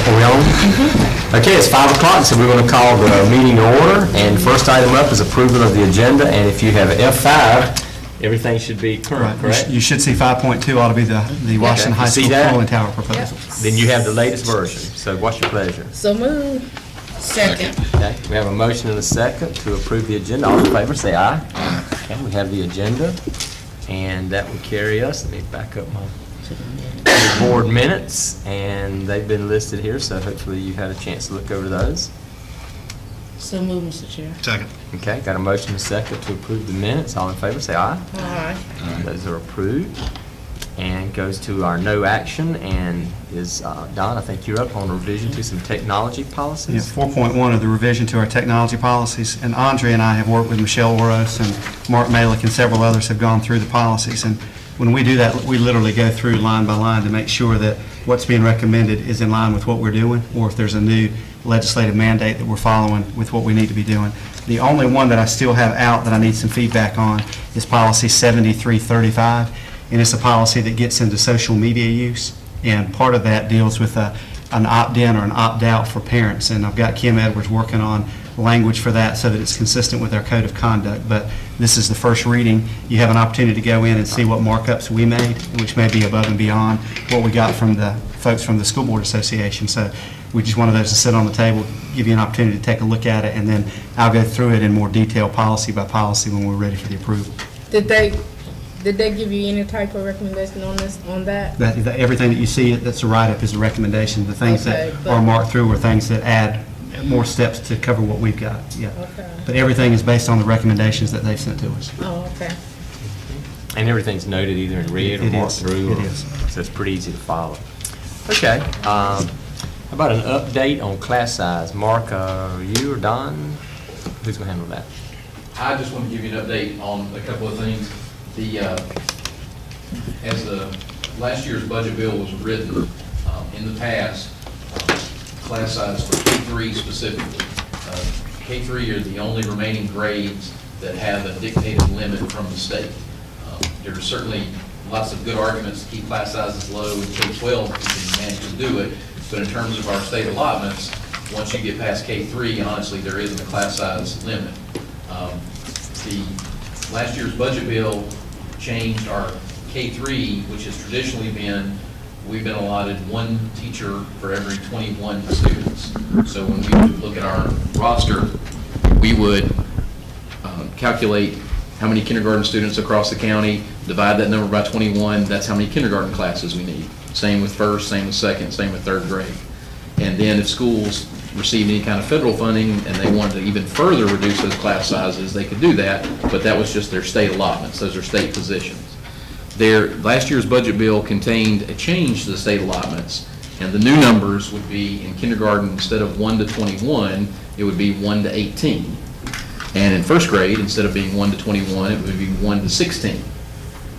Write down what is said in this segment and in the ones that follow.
Are we on? Okay, it's 5 o'clock, so we're going to call the meeting to order. And first item up is approval of the agenda. And if you have F5, everything should be current, correct? You should see 5.2 ought to be the Washington High School cooling tower proposal. Then you have the latest version. So what's your pleasure? So moved. Second. Okay, we have a motion and a second to approve the agenda. All in favor, say aye. Okay, we have the agenda, and that will carry us. Let me back up my board minutes, and they've been listed here, so hopefully you've had a chance to look over those. So moved, Mr. Chair. Second. Okay, got a motion and a second to approve the minutes. All in favor, say aye. Aye. Those are approved. And goes to our no action, and is, Don, I think you're up on revision to some technology policies. Yeah, 4.1 of the revision to our technology policies, and Andre and I have worked with Michelle Oros and Mark Malick and several others have gone through the policies, and when we do that, we literally go through line by line to make sure that what's being recommended is in line with what we're doing, or if there's a new legislative mandate that we're following with what we need to be doing. The only one that I still have out that I need some feedback on is policy 7335. And it's a policy that gets into social media use, and part of that deals with an opt-in or an opt-out for parents, and I've got Kim Edwards working on language for that so that it's consistent with our code of conduct. But this is the first reading. You have an opportunity to go in and see what markups we made, which may be above and beyond what we got from the folks from the School Board Association. So we just wanted those to sit on the table, give you an opportunity to take a look at it, and then I'll go through it in more detail policy by policy when we're ready for the approval. Did they give you any type of recommendation on this, on that? Everything that you see that's a write-up is a recommendation. The things that are marked through are things that add more steps to cover what we've got. Yeah. Okay. But everything is based on the recommendations that they've sent to us. Oh, okay. And everything's noted either in red or marked through. It is. So it's pretty easy to follow. Okay. How about an update on class size? Mark, you or Don? Who's going to handle that? I just want to give you an update on a couple of things. As the last year's budget bill was written, in the past, class size for K3 specifically, K3 are the only remaining grades that have a dictated limit from the state. There are certainly lots of good arguments to keep class sizes low in K12 if you can manage to do it, but in terms of our state allotments, once you get past K3, honestly, there isn't a class size limit. The last year's budget bill changed our K3, which has traditionally been, we've been allotted one teacher for every 21 students. So when we would look at our roster, we would calculate how many kindergarten students across the county, divide that number by 21, that's how many kindergarten classes we need. Same with first, same with second, same with third grade. And then if schools received any kind of federal funding and they wanted to even further reduce those class sizes, they could do that, but that was just their state allotments. Those are state positions. Their last year's budget bill contained a change to the state allotments, and the new numbers would be in kindergarten, instead of 1 to 21, it would be 1 to 18. And in first grade, instead of being 1 to 21, it would be 1 to 16.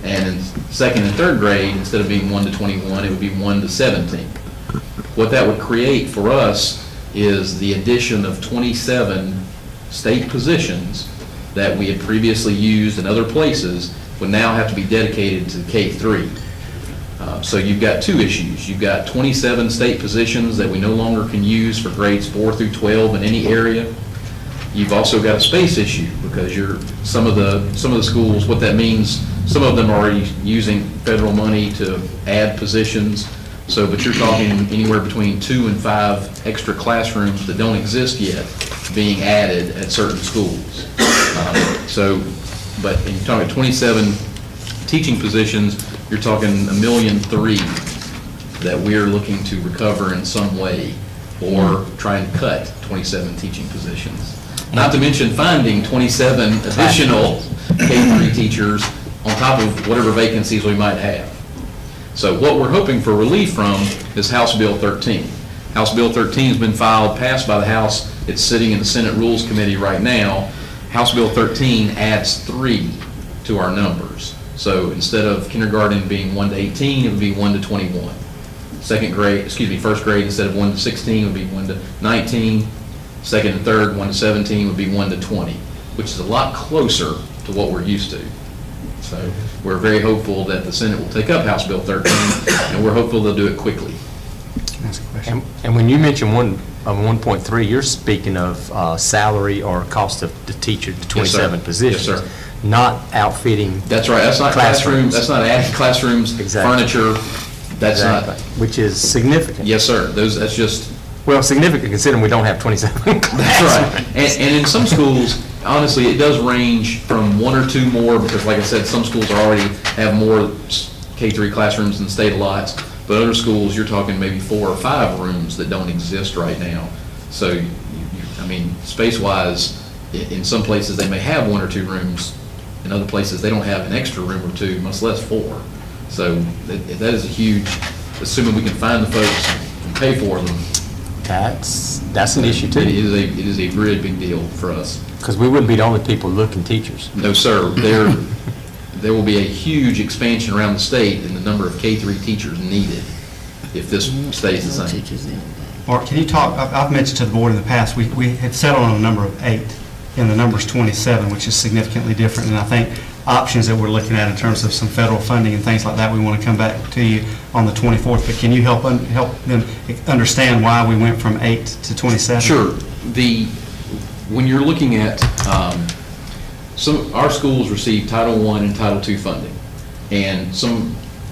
And in second and third grade, instead of being 1 to 21, it would be 1 to 17. What that would create for us is the addition of 27 state positions that we had previously used in other places would now have to be dedicated to K3. So you've got two issues. You've got 27 state positions that we no longer can use for grades 4 through 12 in any area. You've also got a space issue because some of the schools, what that means, some of them are already using federal money to add positions. So, but you're talking anywhere between 2 and 5 extra classrooms that don't exist yet being added at certain schools. But you're talking 27 teaching positions, you're talking $1.3 million that we're looking to recover in some way or try and cut 27 teaching positions. Not to mention finding 27 additional K3 teachers on top of whatever vacancies we might have. So what we're hoping for relief from is House Bill 13. House Bill 13 has been passed by the House. It's sitting in the Senate Rules Committee right now. House Bill 13 adds 3 to our numbers. So instead of kindergarten being 1 to 18, it would be 1 to 21. First grade, instead of 1 to 16, would be 1 to 19. Second and third, 1 to 17 would be 1 to 20, which is a lot closer to what we're used to. So we're very hopeful that the Senate will take up House Bill 13, and we're hopeful they'll do it quickly. Ask a question. And when you mention 1.3, you're speaking of salary or cost of the teacher, the 27 positions. Yes, sir. Not outfitting. That's right, that's not classrooms, that's not adding classrooms, Exactly. furniture, that's Exactly. not, Which is significant. yes, sir, that's just, Well, significant considering we don't have 27 that's classrooms. right. And in some schools, honestly, it does range from one or two more, because like I said, some schools already have more K-3 classrooms than state lots, but other schools, you're talking maybe 4 or 5 rooms that don't exist right now. So, I mean, space-wise, in some places, they may have 1 or 2 rooms. In other places, they don't have an extra room or 2, much less 4. So that is a huge, assuming we can find the folks and pay for them. That's an issue too. It is a really big deal for us. Because we wouldn't be the only people looking teachers. No, sir. There will be a huge expansion around the state in the number of K-3 teachers needed if this stays the same. Mark, can you talk, I've mentioned to the board in the past, we had settled on a number of 8, and the number's 27, which is significantly different, and I think options that we're looking at in terms of some federal funding and things like that, we want to come back to you on the 24th, but can you help them understand why we went from 8 to 27? Sure. When you're looking at, our schools receive Title I and Title II funding. And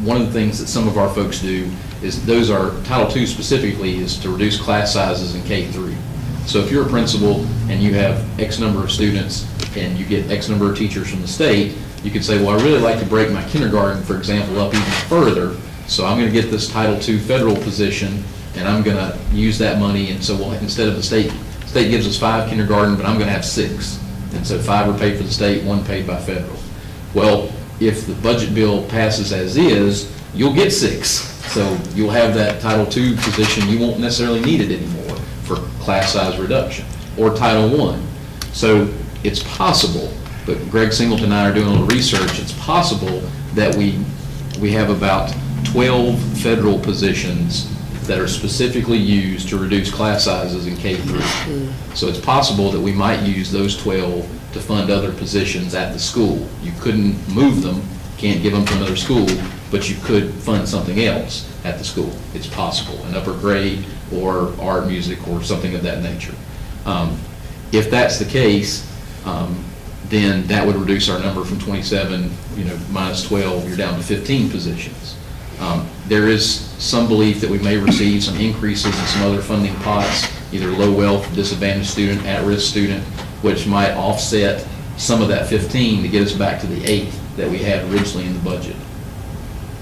one of the things that some of our folks do is Title II specifically is to reduce class sizes in K-3. So if you're a principal and you have X number of students and you get X number of teachers from the state, you could say, well, I really like to break my kindergarten, for example, up even further. So I'm going to get this Title II federal position and I'm going to use that money. And so instead of the state gives us 5 kindergarten, but I'm going to have 6. And so 5 are paid for the state, 1 paid by federal. Well, if the budget bill passes as is, you'll get 6. So you'll have that Title II position. You won't necessarily need it anymore for class size reduction, or Title I. So it's possible, but Greg Singleton and I are doing a little research, it's possible that we have about 12 federal positions that are specifically used to reduce class sizes in K-3. So it's possible that we might use those 12 to fund other positions at the school. You couldn't move them, can't give them to another school, but you could fund something else at the school. It's possible, an upper grade or art, music, or something of that nature. If that's the case, then that would reduce our number from 27, minus 12, you're down to 15 positions. There is some belief that we may receive some increases in some other funding pots, either low wealth, disadvantaged student, at-risk student, which might offset some of that 15 to get us back to the 8 that we had originally in the budget.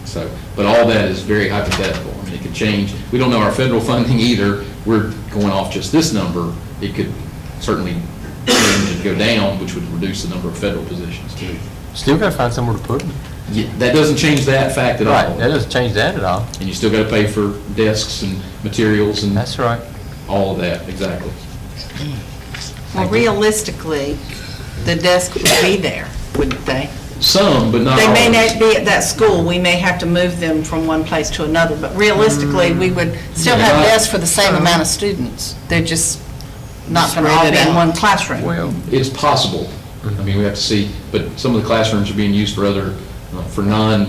So, but all that is very hypothetical. I mean, it could change. We don't know our federal funding either. We're going off just this number. It could certainly change and go down, which would reduce the number of federal positions too. Still got to find somewhere to put them. Yeah, that doesn't change that fact at all. Right, that doesn't change that at all. And you still got to pay for desks and materials and That's right. all of that, exactly. Well, realistically, the desk would be there, wouldn't they? Some, but not They may always. not be at that school, we may have to move them from one place to another, but realistically, we would still have desks for the same amount of students. They're just not going to all be in one classroom. Well, It's possible. I mean, we have to see, but some of the classrooms are being used for other, for non,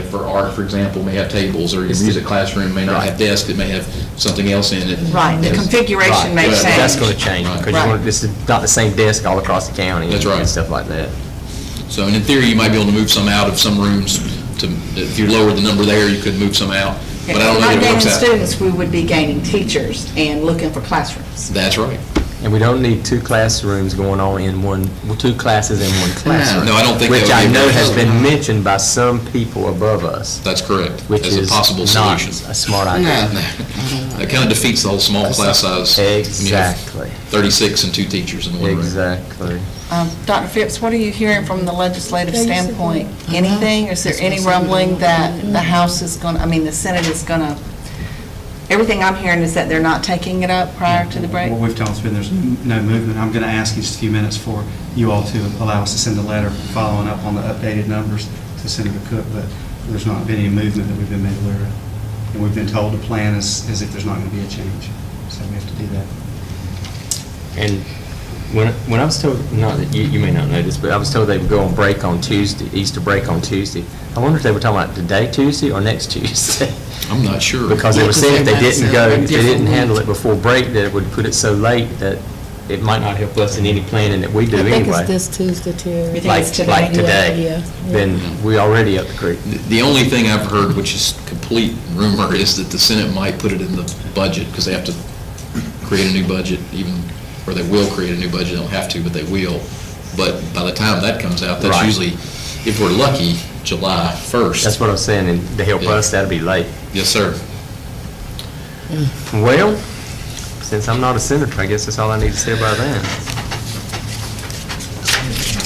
for art, for example, may have tables, or your music classroom may not have desks, it may have something else in it. Right, the configuration may Right. change. that's going to change Right. because Right. this is not the same desk all across the county. That's right. And stuff like that. So, and in theory, you might be able to move some out of some rooms to, if you lower the number there, you could move some out, but I don't know Not that it gaining works out. students, we would be gaining teachers and looking for classrooms. That's right. And we don't need 2 classrooms going on in 2 classes in one classroom. No, I don't think that Which would I be know has appropriate. been mentioned by some people above us, That's correct, which as a is possible not solution. a smart idea. That kind of defeats the whole small class size. when you have Exactly. 36 and 2 teachers in one room. Exactly. Dr. Phipps, what are you hearing from the legislative standpoint? Anything? Is there any rumbling that the House is going to, the Senate is going to, everything I'm hearing is that they're not taking it up prior to the break? What we've told us, there's no movement. I'm going to ask you just a few minutes for you all to allow us to send a letter following up on the updated numbers to Senator Cook, but there's not been any movement that we've been made aware of. And we've been told the plan is if there's not going to be a change. So we have to do that. And when I was told, not that you may not know this, but I was told they would go on break on Tuesday, Easter break on Tuesday. I wonder if they were talking about today, Tuesday, or next Tuesday. I'm not sure. Because they were saying if they didn't go, if they didn't Different handle it before break, that it would put it so late that it might not help us in any planning that we do I think anyway. it's this Tuesday, Terry. think Like it's today? like today. Yeah, yeah. Then we already up the creek. The only thing I've heard, which is complete rumor, is that the Senate might put it in the budget, because they have to create a new budget, even, or they will create a new budget, they don't have to, but they will. But by the time that comes out, that's Right. usually, if we're lucky, July 1st. That's what I was saying, and to help Yeah. us, that'll be late. Yes, sir. Well, since I'm not a senator, I guess that's all I need to say about that.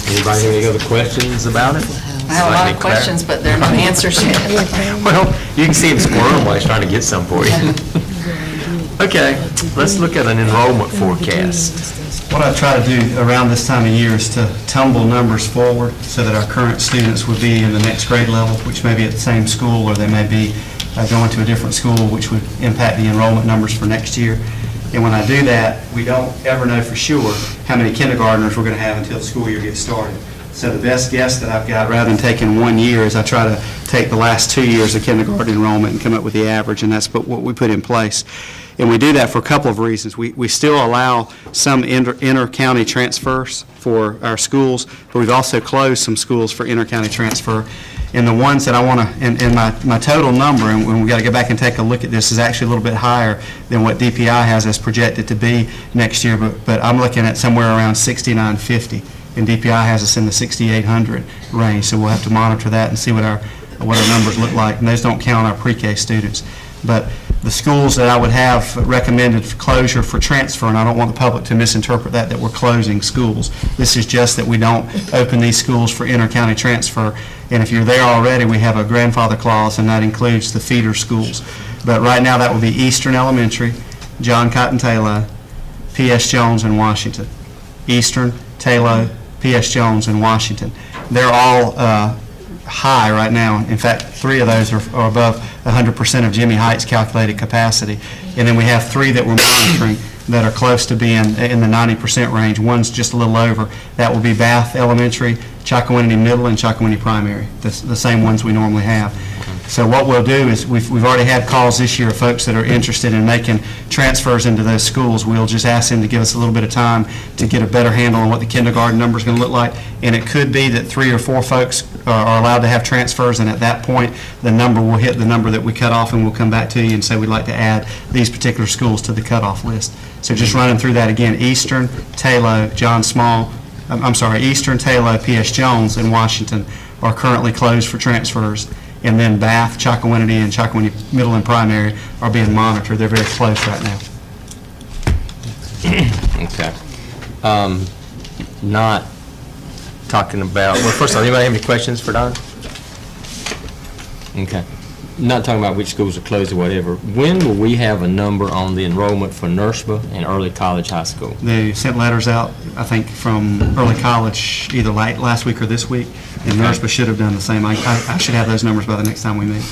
Anybody have any other questions about it? I have a lot of questions, but there are no answers yet. Well, you can see him squirm while he's trying to get some for you. Okay, let's look at an enrollment forecast. What I try to do around this time of year is to tumble numbers forward so that our current students would be in the next grade level, which may be at the same school, or they may be going to a different school, which would impact the enrollment numbers for next year. And when I do that, we don't ever know for sure how many kindergartners we're going to have until the school year gets started. So the best guess that I've got, rather than taking 1 year, is I try to take the last 2 years of kindergarten enrollment and come up with the average, and that's what we put in place. And we do that for a couple of reasons. We still allow some inter-county transfers for our schools, but we've also closed some schools for inter-county transfer. And the ones that I want to, and my total number, and we've got to go back and take a look at this, is actually a little bit higher than what DPI has us projected to be next year, but I'm looking at somewhere around 6,950, and DPI has us in the 6,800 range, so we'll have to monitor that and see what our numbers look like, and those don't count our pre-K students. But the schools that I would have recommended for closure for transfer, and I don't want the public to misinterpret that we're closing schools. This is just that we don't open these schools for inter-county transfer. And if you're there already, we have a grandfather clause, and that includes the feeder schools. But right now, that would be Eastern Elementary, John Cotton Taylor, P.S. Jones, and Washington. Eastern, Taylor, P.S. Jones, and Washington. They're all high right now. In fact, 3 of those are above 100% of Jimmy Heights calculated capacity. And then we have 3 that we're monitoring that are close to being in the 90% range. One's just a little over. That will be Bath Elementary, Chocowinity Middle, and Chocowinity Primary, the same ones we normally have. So what we'll do is, we've already had calls this year of folks that are interested in making transfers into those schools. We'll just ask them to give us a little bit of time to get a better handle on what the kindergarten number is going to look like. And it could be that 3 or 4 folks are allowed to have transfers, and at that point, the number will hit the number that we cut off, and we'll come back to you and say we'd like to add these particular schools to the cutoff list. So just running through that again: Eastern, Taylor, Eastern, Taylor, P.S. Jones, and Washington are currently closed for transfers. And then Bath, Chocowinity, and Chocowinity Middle and Primary are being monitored. They're very close right now. Okay. Not talking about, well, first of all, anybody have any questions for Don? Okay. Not talking about which schools are closed or whatever. When will we have a number on the enrollment for NERSPA and early college high school? They sent letters out, I think, from early college either last week or this week, and NERSPA should have done the same. I should have those numbers by the next time we meet.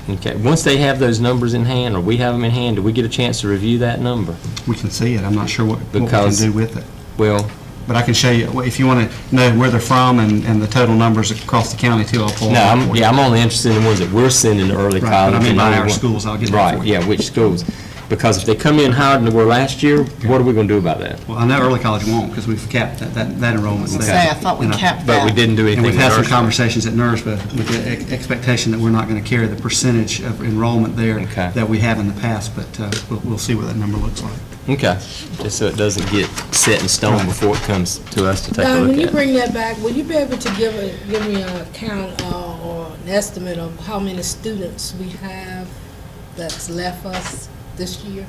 Okay. Once they have those numbers in hand, or we have them in hand, do we get a chance to review that number? We can see it. I'm not sure what we can Because- do with it. Well, But I can show you, if you want to know where they're from and the total numbers across the county too, I'll pull no, them out for you. I'm only interested in the ones that we're sending to early Right, college. but I mean and by only our one- schools, I'll get that for Right, you. yeah, which schools? Because if they come in higher than they were last year, what are we going to do about that? Well, I know early college won't, because we've capped that enrollment. I was gonna say, I thought we capped that. But we didn't do And anything we've had some with NERSPA. conversations at NERSPA with the expectation that we're not going to carry the percentage of enrollment there Okay. that we have in the past, but we'll see what that number looks like. Okay, just so it doesn't get set in stone Right. before it comes to us to take a Don, look when you at. bring that back, will you be able to give me a count or an estimate of how many students we have that's left us this year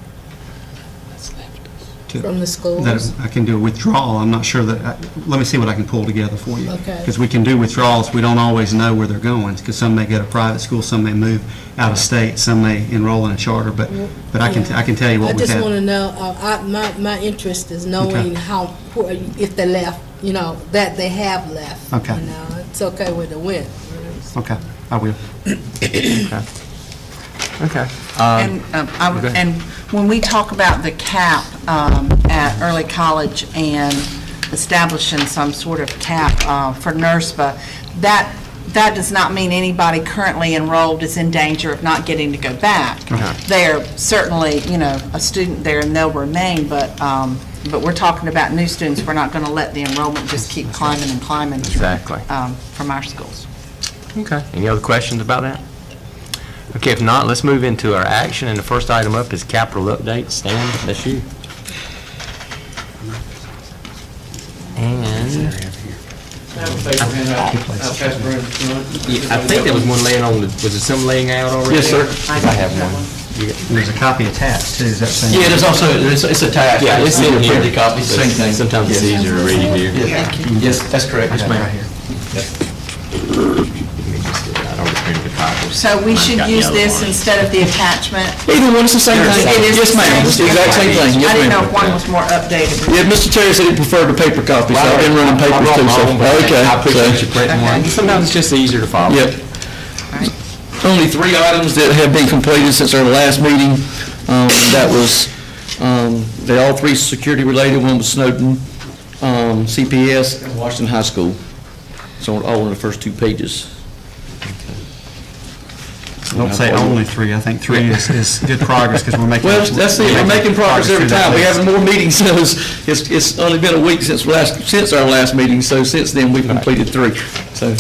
from the schools? That I can do a withdrawal. I'm not sure that, let me see what I can pull together for you. Okay. Because we can do withdrawals, we don't always know where they're going, because some may go to private school, some may move out of state, some may enroll in a charter, but I can tell you what we've I just want had. to know, my interest is knowing if they left, that they have left. Okay. It's okay where they went. Okay, I will. Okay. And, go ahead. and when we talk about the cap at early college and establishing some sort of cap for NERSPA, that that does not mean anybody currently enrolled is in danger of not getting to go back. They're certainly, a student there and they'll remain, but we're talking about new students. We're not going to let the enrollment just keep climbing and climbing. Exactly. From our schools. Okay. Any other questions about that? Okay, if not, let's move into our action, and the first item up is capital update. Stan, that's you. And I think there was one laying on the, was there some laying out already? Yes, sir. I have one. There's a copy attached, too, is that saying? Yeah, there's also, it's attached. Yeah, it's in here. Printed copy, same thing. Sometimes it's easier to read here. Yes, that's correct. Yes, ma'am. Right here. I don't print the copy. So we should Got use the other this one. instead of the attachment? Either one, it's the same thing. It is Yes, the ma'am, it's the same? exact same thing. Yes, I didn't know ma'am. if one was more updated. Yeah, Mr. Terry said he preferred the paper copy, so I've been running I papers brought too, my so, own, but okay. I appreciate you so- printing one. Sometimes it's just easier to follow. Yep. Right. Only 3 items that have been completed since our last meeting. That was, they all 3 security related. One was Snowden, CPS, and Washington High School. So all on the first 2 pages. Don't say only 3, I think 3 is good progress, because we're making. Well, that's it, we're making progress every time. We're having more meetings, so it's only been a week since our last meeting, so since then, we've completed 3. So,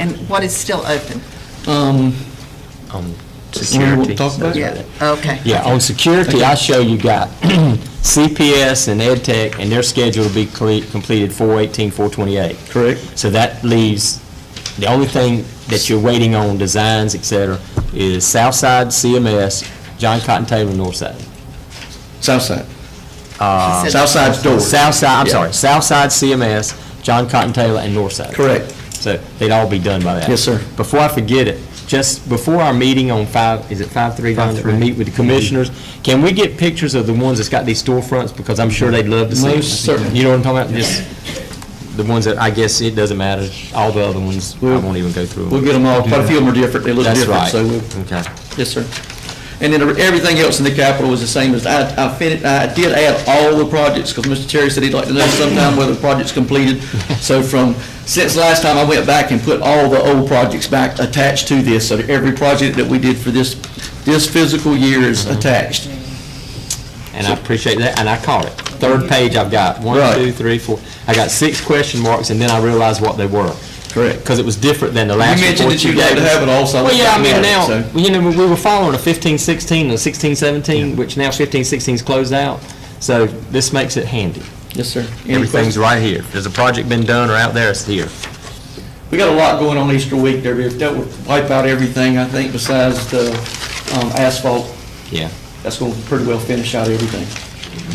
And what is still open? On security. Talk about it? Okay. Yeah, on security, I show you got CPS and Ed Tech, and their schedule will be completed 4/18/4/28. Correct. So that leaves, the only thing that you're waiting on, designs, et cetera, is Southside, CMS, John Cotton Taylor, Northside. Southside. She said- Southside's door. Southside, CMS, John Cotton Taylor, and Northside. Correct. So they'd all be done by that. Yes, sir. Before I forget it, just before our meeting on 5/3 that we meet with the commissioners, can we get pictures of the ones that's got these storefronts? Because I'm sure they'd love to see. Most certainly. You know what I'm talking about? Just the ones that, I guess it doesn't matter. All the other ones, I won't even go through them. We'll get them all, quite a few of them are different, they look That's different, right. so we'll, Okay. yes, sir. And then everything else in the capital was the same as, I did add all the projects, because Mr. Terry said he'd like to know sometime whether the project's completed. So since last time, I went back and put all the old projects back attached to this, so that every project that we did for this physical year is attached. And I appreciate that, and I caught it. Third page I've got, 1, Right. 2, 3, 4. I got 6 question marks, and then I realized what they were. Correct. Because it was different than the You last mentioned report that you you'd like gave to us. have it all, so I Well, went yeah, I back mean, and now, added it, so. you know, we were following a 15-16 and a 16-17, which now 15-16's closed out. So this makes it handy. Yes, sir. Any Everything's questions? right here. If there's a project been done or out there, it's here. We got a lot going on Easter week there. That would wipe out everything, I think, besides the asphalt. Yeah. That's going to pretty well finish out everything.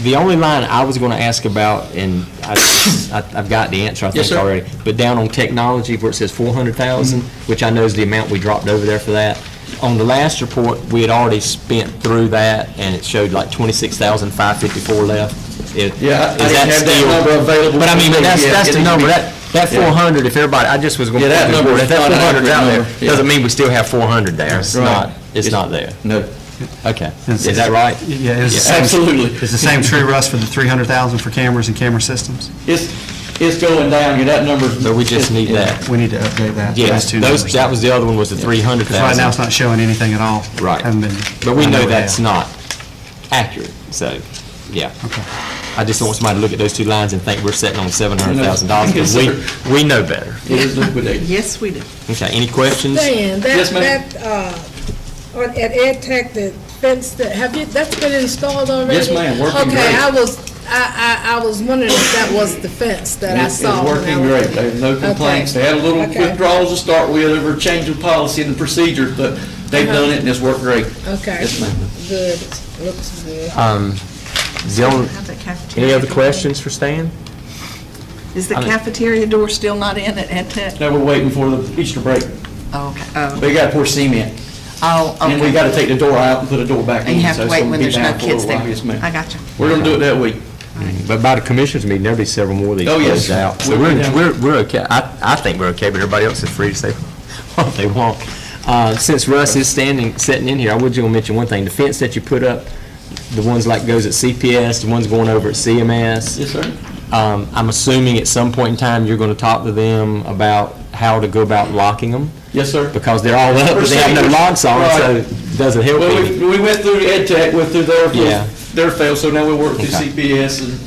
The only line I was going to ask about, and I've got the answer, I Yes, think, sir. already, but down on technology where it says 400,000, which I know is the amount we dropped over there for that. On the last report, we had already spent through that, and it showed like 26,554 left. Yeah, I Is didn't that have that still- number available. But I mean, for me. that's Yeah, the it needs to number, be- that Yeah. 400, if everybody, I just was going to. Yeah, that number is If that not an 400's out accurate there, number, yeah. doesn't mean we still have 400 there. It's Right. not, it's not there. No, Okay. Is that right? Yeah, it's the same. absolutely. Is the same true, Russ, for the 300,000 for cameras and camera systems? It's going down, yeah, that number. So we just need that. We need to update that. Yeah, those two numbers. that was the other one, was the 300,000. Because right now, it's not showing anything at all. Right. Haven't been. But we I know we that's have. not accurate, so, yeah. Okay. I just don't want somebody to look at those 2 lines and think we're sitting on $700,000, because Yes, we know better. It is liquidated. Yes, we do. Okay, any questions? Dan, Yes, ma'am. at Ed Tech, the fence that's been installed already? Yes, ma'am, working great. Okay, I was wondering if that was the fence that I It's saw. working great. They have no complaints. They had a little Okay. withdrawals to start with over a change of policy and procedures, but they've done it and it's worked great. Okay, Yes, ma'am. good, looks good. Have the cafeteria Any other door. questions for Stan? Is the cafeteria door still not in at Ed Tech? Now we're waiting for the Easter break. Oh, okay. Oh, We got to pour cement. oh, And we okay. got to take the door out and put a door back in. And you have so to it's wait gonna when be there's no down for a kids little there. while. Yes, ma'am. I got you. We're going to do it that week. But by the commissioners meeting, there'll be several more of these Oh, yes. closed out. So We'll be down. we're okay. I think we're okay, but everybody else is free to say what they want. Since Russ is sitting in here, I would just mention one thing. The fence that you put up, the ones like goes at CPS, the ones going over at CMS. Yes, sir. I'm assuming at some point in time, you're going to talk to them about how to go about locking them? Yes, sir. Because they're all up, but they have no locks on them, so it doesn't help Well, any. we went through EdTech, went through Yeah. their fail, so now we work through Okay. CPS and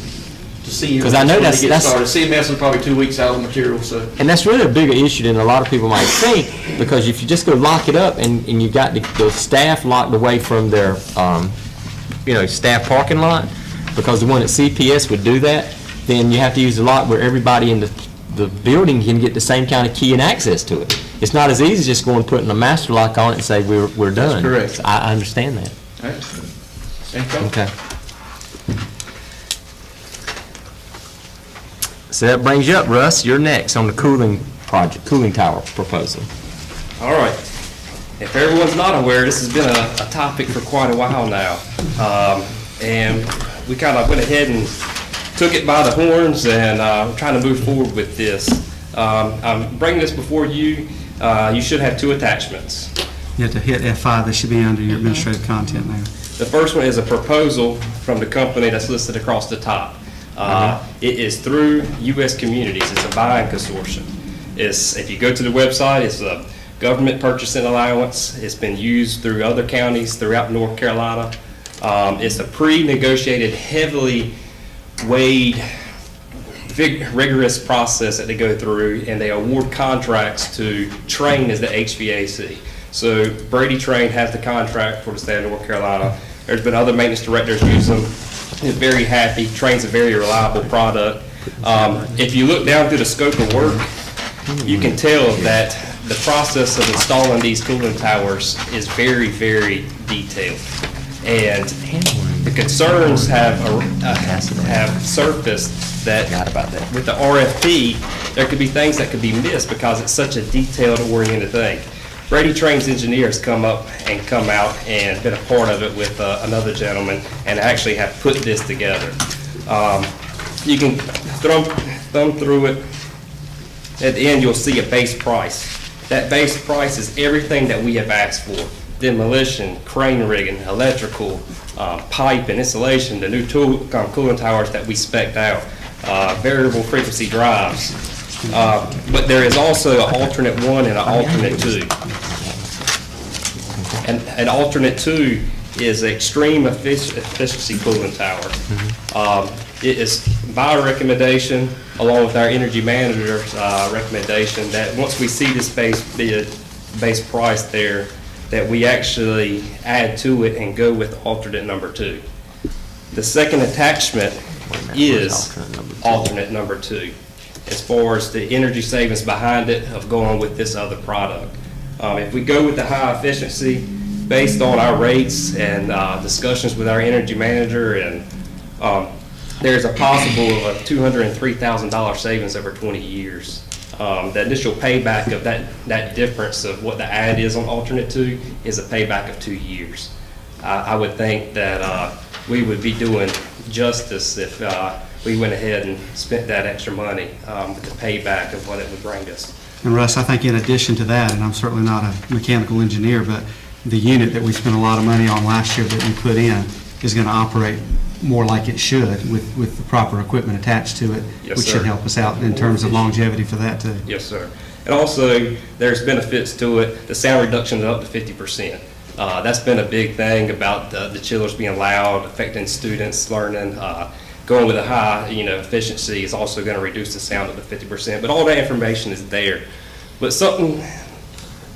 to see. 'Cause I know when that's- they get that's- started. CMS is probably 2 weeks out of material, so. And that's really a bigger issue than a lot of people might think, because if you just go lock it up and you got the staff locked away from their, staff parking lot, because the one at CPS would do that, then you have to use a lock where everybody in the building can get the same kind of key and access to it. It's not as easy as just going and putting a master lock on it and say, we're done. correct. So I understand that. All right. Thank you. Okay. So that brings you up, Russ. You're next on the cooling project, cooling tower proposal. All right. If everyone's not aware, this has been a topic for quite a while now. And we kind of went ahead and took it by the horns and we're trying to move forward with this. I'm bringing this before you. You should have 2 attachments. You have to hit F5, that should be under your administrative content now. The first one is a proposal from the company that's listed across the top. It is through U.S. Communities. It's a buying consortium. If you go to the website, it's a government purchasing allowance. It's been used through other counties throughout North Carolina. It's a pre-negotiated, heavily weighed, rigorous process that they go through, and they award contracts to Train as the HVAC. So Brady Train has the contract for the state of North Carolina. There's been other maintenance directors use them. They're very happy. Train's a very reliable product. If you look down through the scope of work, you can tell that the process of installing these cooling towers is very, very detailed. And the concerns have surfaced that with the RFP, there could be things that could be missed because it's such a detailed oriented thing. Brady Train's engineers come out and been a part of it with another gentleman and actually have put this together. You can thumb through it. At the end, you'll see a base price. That base price is everything that we have asked for: demolition, crane rigging, electrical, pipe and insulation, the new cooling towers that we spec'd out, variable frequency drives. But there is also an alternate 1 and an alternate 2. And an alternate 2 is extreme efficiency cooling tower. It is my recommendation, along with our energy manager's recommendation, that once we see this base price there, that we actually add to it and go with alternate number 2. The second attachment is alternate number 2, as far as the energy savings behind it of going with this other product. If we go with the high efficiency, based on our rates and discussions with our energy manager, and there's a possible of a $203,000 savings over 20 years. The initial payback of that difference of what the add is on alternate 2 is a payback of 2 years. I would think that we would be doing justice if we went ahead and spent that extra money with the payback of what it would bring us. And Russ, I think in addition to that, and I'm certainly not a mechanical engineer, but the unit that we spent a lot of money on last year that we put in is going to operate more like it should with the proper equipment attached to it, Yes, which sir. should help us out in terms of longevity for that too. Yes, sir. And also, there's benefits to it. The sound reduction is up to 50%. That's been a big thing about the chillers being loud, affecting students' learning. Going with a high, efficiency is also going to reduce the sound up to 50%. But all that information is there. But something,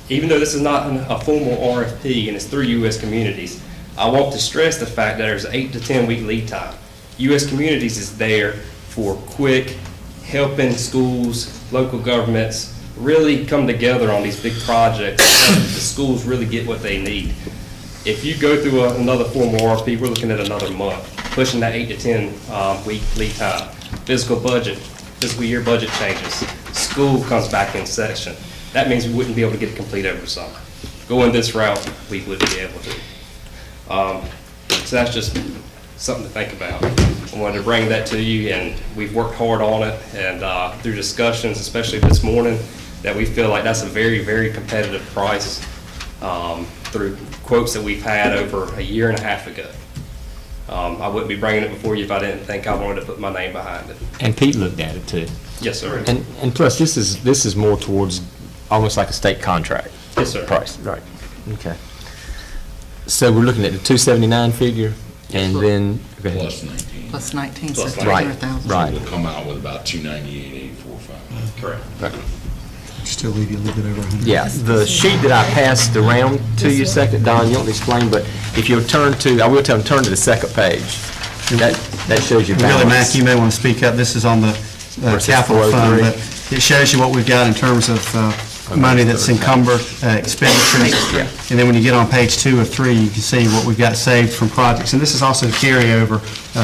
even though this is not a formal RFP and it's through U.S. Communities, I want to stress the fact that there's an 8 to 10 week lead time. U.S. Communities is there for quick, helping schools, local governments really come together on these big projects so that the schools really get what they need. If you go through another formal RFP, we're looking at another month, pushing that 8 to 10 week lead time. Fiscal year budget changes. School comes back in session. That means we wouldn't be able to get it complete over the summer. Going this route, we wouldn't be able to. So that's just something to think about. I wanted to bring that to you, and we've worked hard on it, and through discussions, especially this morning, that we feel like that's a very, very competitive price through quotes that we've had over a year and a half ago. I wouldn't be bringing it before you if I didn't think I wanted to put my name behind it. And Pete looked at it too. Yes, sir. And plus, this is more towards almost like a state contract. Yes, sir. Price, right, okay. So we're looking at the 279 figure, and then, go ahead. Plus 19. Plus 19, so Plus 300,000. Right. We'll come out with about 298,845. Correct. Still leave you a little bit over 100. Yeah, the sheet that I passed around to you, second, Don, you don't explain, but if you'll turn to, I will tell them, turn to the second page. That shows you balance. Really, Mac, you may want to speak up. This is on the Versus capital fund, 403. but it shows you what we've got in terms of money that's encumbered, expenditures. Yeah. And then when you get on page 2 of 3, you can see what we've got saved from projects. And this is also carryover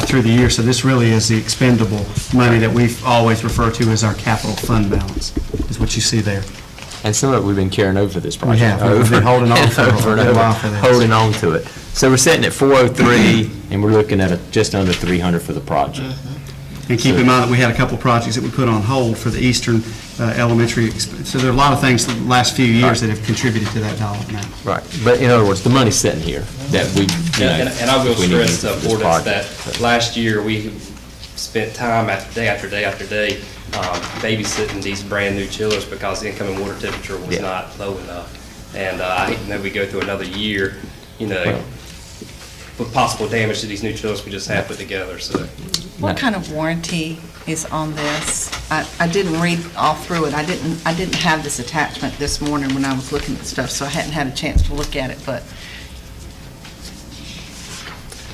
through the year, so this really is the expendable money that we've always referred to as our capital fund balance, is what you see there. And some of it we've been carrying over for this We project. have. We've been holding on for Over and a over, while for this. holding on to it. So we're sitting at 403, and we're looking at just under 300 for the project. And keep in mind that we had a couple of projects that we put on hold for the Eastern Elementary. So there are a lot of things the last few years that have contributed to that dollar amount. Right, but in other words, the money's sitting here that we, And I will we need to stress use to for the this ordinance project. that last year, we spent time day after day after day babysitting these brand-new chillers because the incoming water temperature was Yeah. not low enough. And I hate to know we go through another year, with possible damage to these new chillers we just had put together, so. What kind of warranty is on this? I didn't read all through it. I didn't have this attachment this morning when I was looking at stuff, so I hadn't had a chance to look at it, but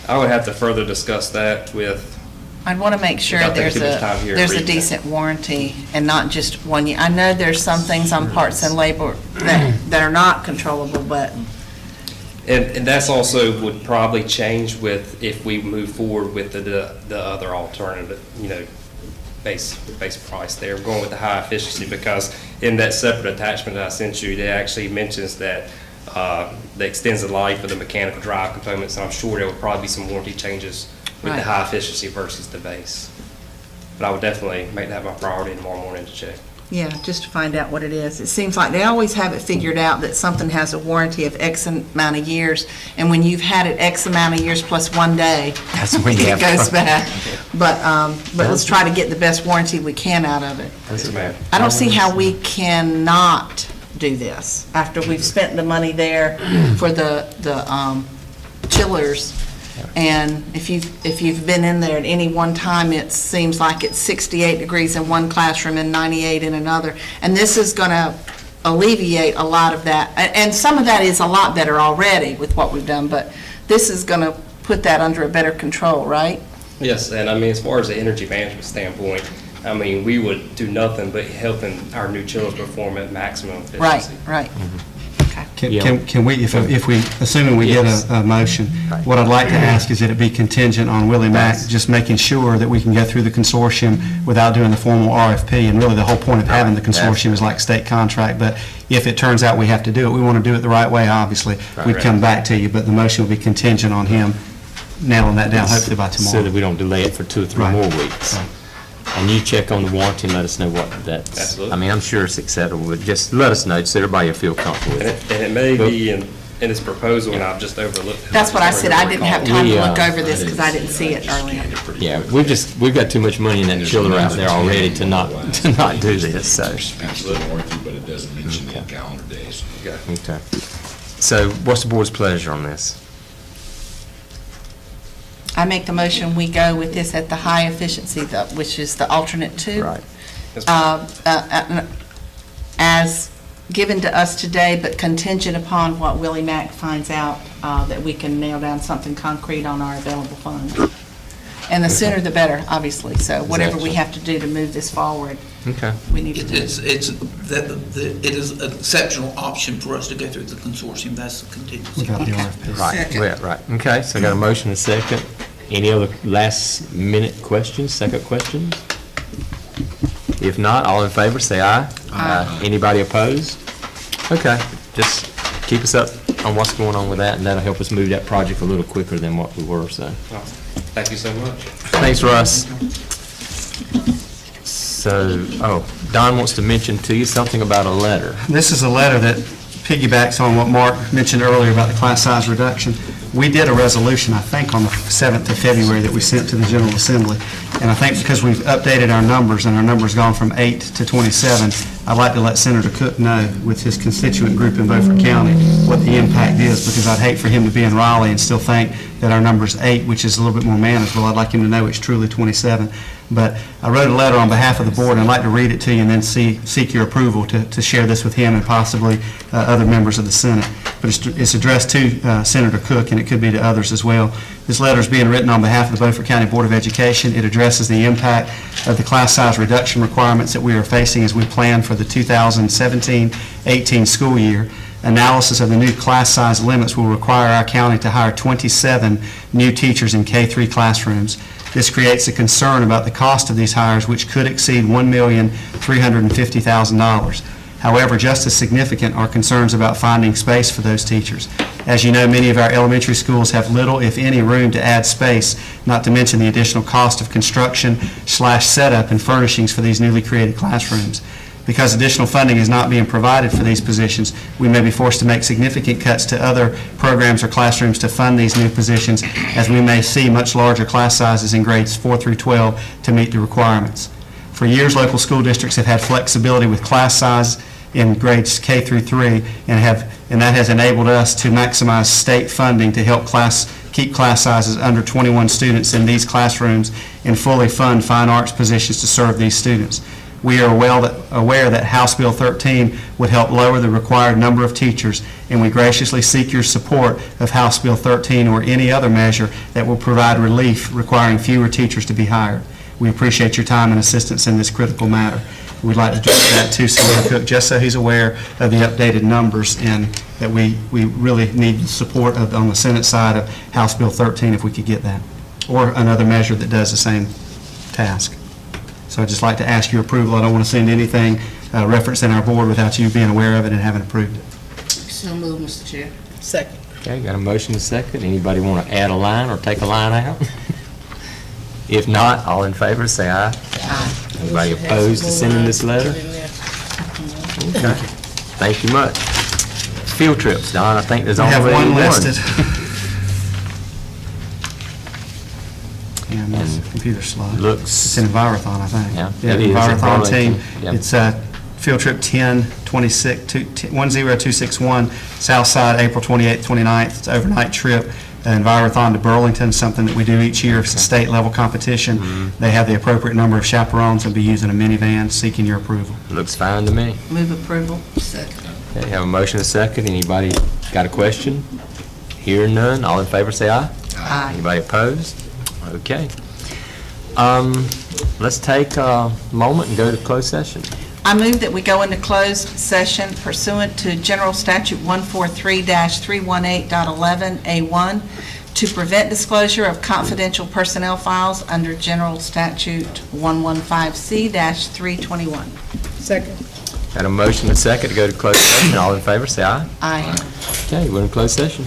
I would have to further discuss that with, I'd want to make sure Without there's taking too much time here there's a reading it. decent warranty and not just 1 year. I know there's some things on parts and labor that are not controllable, but and that's also would probably change with, if we move forward with the other alternative, base price there. We're going with the high efficiency because in that separate attachment that I sent you, it actually mentions that that extends the life of the mechanical drive components, and I'm sure there will probably be some warranty changes with the Right. high efficiency versus the base. But I would definitely make that my priority tomorrow morning to check. yeah, just to find out what it is. It seems like they always have it figured out that something has a warranty of X amount of years, and when you've had it X amount of years plus 1 day, That's when you it have. goes bad. But let's try to get the best warranty we can out of it. Yes, ma'am. I don't see how we cannot do this after we've spent the money there for the chillers. And if you've been in there at any one time, it seems like it's 68 degrees in one classroom and 98 in another. And this is going to alleviate a lot of that. And some of that is a lot better already with what we've done, but this is going to put that under a better control, right? Yes, and I mean, as far as the energy management standpoint, I mean, we would do nothing but helping our new chillers perform at maximum Right, efficiency. right. Okay. Yeah. Can we, if we, assuming we get Yes. a motion, Right. what I'd like to ask is that it be contingent on Willie Mack Yes. just making sure that we can go through the consortium without doing the formal RFP. And really, the whole point of having the consortium is like state contract. But if it turns out we have to do it, we want to do it the right way, obviously. We'd Right. come back to you, but the motion will be contingent on him nailing that down, hopefully by tomorrow. So that we don't delay it for 2 or 3 Right. more weeks. Right. And you check on the warranty and let us know what that's. Absolutely. I mean, I'm sure it's acceptable, but just let us know so everybody will feel comfortable with it. And it may be in this proposal, and I've just overlooked it. That's what I said. I didn't have time We, to look uh, over this because I didn't see it earlier. Yeah, we've got too much money in that chiller out there already to not do this, so. Absolutely warranty, but it doesn't mention the calendar days. Okay. So what's the board's pleasure on this? I make the motion, we go with this at the high efficiency, which is the alternate 2. Right. Yes, ma'am. As given to us today, but contingent upon what Willie Mack finds out, that we can nail down something concrete on our available funds. And the sooner the better, obviously. So whatever we have to do to move this forward, Okay. we need to do. It is an exceptional option for us to go through the consortium. That's the contingency. Without the Okay. RFP. Right, Second. yeah, right. Okay, so I got a motion and a second. Any other last minute questions, second questions? If not, all in favor, say aye. Aye. Anybody opposed? Okay, just keep us up on what's going on with that, and that'll help us move that project a little quicker than what we were, so. Thank you so much. Thanks, Russ. So, Don wants to mention to you something about a letter. This is a letter that piggybacks on what Mark mentioned earlier about the class size reduction. We did a resolution, I think, on the 7th of February that we sent to the General Assembly. And I think because we've updated our numbers and our number's gone from 8 to 27, I'd like to let Senator Cook know with his constituent group in Beaufort County what the impact is, because I'd hate for him to be in Raleigh and still think that our number's 8, which is a little bit more manageable. I'd like him to know it's truly 27. But I wrote a letter on behalf of the board, and I'd like to read it to you and then seek your approval to share this with him and possibly other members of the Senate. But it's addressed to Senator Cook, and it could be to others as well. This letter is being written on behalf of the Beaufort County Board of Education. It addresses the impact of the class size reduction requirements that we are facing as we plan for the 2017-18 school year. Analysis of the new class size limits will require our county to hire 27 new teachers in K-3 classrooms. This creates a concern about the cost of these hires, which could exceed $1,350,000. However, just as significant are concerns about finding space for those teachers. As you know, many of our elementary schools have little, if any, room to add space, not to mention the additional cost of construction/setup and furnishings for these newly created classrooms. Because additional funding is not being provided for these positions, we may be forced to make significant cuts to other programs or classrooms to fund these new positions, as we may see much larger class sizes in grades 4 through 12 to meet the requirements. For years, local school districts have had flexibility with class size in grades K through 3, and that has enabled us to maximize state funding to help keep class sizes under 21 students in these classrooms and fully fund fine arts positions to serve these students. We are aware that House Bill 13 would help lower the required number of teachers, and we graciously seek your support of House Bill 13 or any other measure that will provide relief requiring fewer teachers to be hired. We appreciate your time and assistance in this critical matter. We'd like to direct that to Senator Cook, just so he's aware of the updated numbers, and that we really need the support on the Senate side of House Bill 13 if we could get that, or another measure that does the same task. So I'd just like to ask your approval. I don't want to send anything referencing our board without you being aware of it and having approved it. So moved, Mr. Chair. Second. Okay, got a motion and a second. Anybody want to add a line or take a line out? If not, all in favor, say aye. Aye. Anybody opposed to sending this letter? Okay. Thank you much. Field trips, Don, I think there's We only have one listed. Yeah, my computer's slow. Looks. It's in Envirothon, I think. Yeah, Yeah, it is in Envirothon team. Burlington. Yep. It's field trip 10261, South Side, April 28th, 29th. It's an overnight trip. Envirothon to Burlington, something that we do each year. It's a state-level competition. They have the appropriate number of chaperones and be using a minivan, seeking your approval. Looks fine to me. Move approval. Second. Okay, have a motion and a second. Anybody got a question? Hearing none, all in favor say aye. Aye. Anybody opposed? Okay. Let's take a moment and go to closed session. I move that we go into closed session pursuant to General Statute 143-318.11A1 to prevent disclosure of confidential personnel files under General Statute 115C-321. Second. Got a motion and a second to go to closed session. All in favor say aye. Aye. Okay, we're in closed session.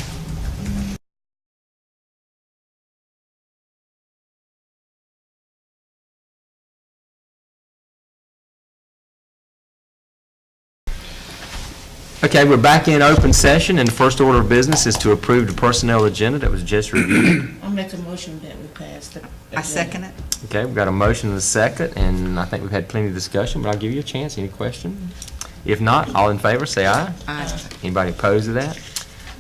Okay, we're back in open session, and the first order of business is to approve the personnel agenda that was just reviewed. I'll make a motion that we pass the. I second it. Okay, we've got a motion and a second, and I think we've had plenty of discussion, but I'll give you a chance. Any questions? If not, all in favor, say aye. Aye. Anybody opposed to that?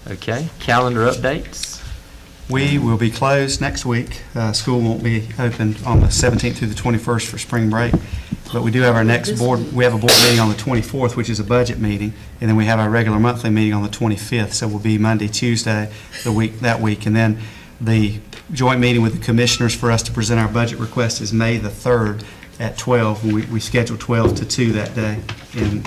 Okay, calendar updates. We will be closed next week. School won't be open on the 17th through the 21st for spring break. But we do have our next board, we have a board meeting on the 24th, which is a budget meeting, and then we have our regular monthly meeting on the 25th, so we'll be Monday, Tuesday, that week. And then the joint meeting with the commissioners for us to present our budget request is May the 3rd at 12. We scheduled 12 to 2 that day, and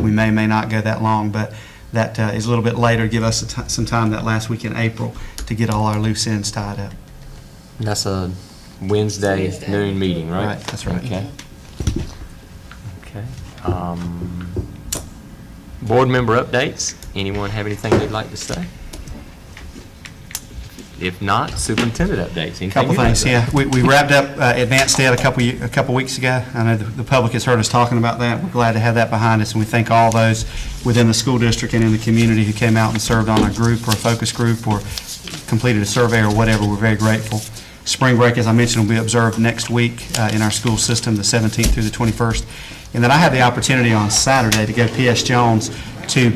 we may not go that long, but that is a little bit later, give us some time that last week in April to get all our loose ends tied up. That's a Wednesday noon meeting, right? Right, that's right. Okay. Okay. Board member updates. Anyone have anything they'd like to say? If not, superintendent updates. Anything Couple you'd like things, to say? yeah. We wrapped up advanced ed a couple weeks ago. I know the public has heard us talking about that. We're glad to have that behind us, and we thank all those within the school district and in the community who came out and served on a group or a focus group or completed a survey or whatever, we're very grateful. Spring break, as I mentioned, will be observed next week in our school system, the 17th through the 21st. And then I had the opportunity on Saturday to go to P.S. Jones to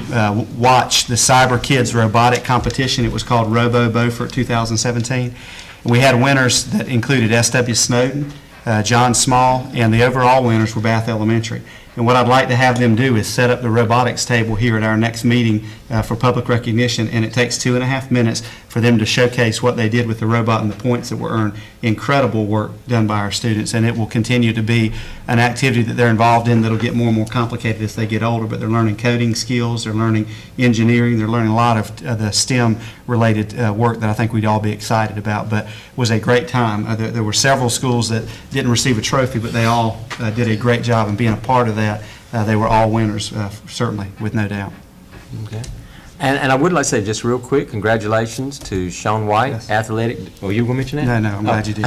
watch the Cyber Kids robotic competition. It was called Robo Beaufort 2017. And we had winners that included S.W. Snowden, John Small, and the overall winners were Bath Elementary. And what I'd like to have them do is set up the robotics table here at our next meeting for public recognition, and it takes 2.5 minutes for them to showcase what they did with the robot and the points that were earned. Incredible work done by our students, and it will continue to be an activity that they're involved in that'll get more and more complicated as they get older, but they're learning coding skills, they're learning engineering, they're learning a lot of the STEM-related work that I think we'd all be excited about, but it was a great time. There were several schools that didn't receive a trophy, but they all did a great job in being a part of that. They were all winners, certainly, with no doubt. Okay. And I would like to say, just real quick, congratulations to Sean White, Yes. athletic, oh, you going to mention that? No, I'm glad you did.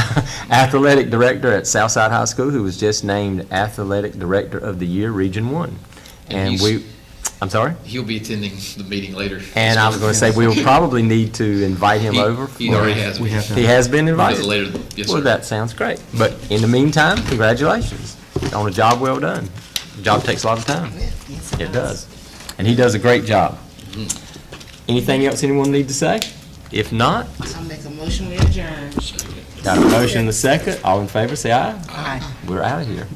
Athletic director at Southside High School, who was just named Athletic Director of the Year, Region 1. And I'm sorry? He'll be attending the meeting later. And I was going to say, we will probably need to invite him over. He already has. We have He has been invited? Later, yes, Well, sir. that sounds great. But in the meantime, congratulations on a job well done. The job takes a lot of time. It does. And he does a great job. Anything else anyone need to say? If not, I'll make a motion to adjourn. got a motion and a second. All in favor, say aye. Aye. We're out of here.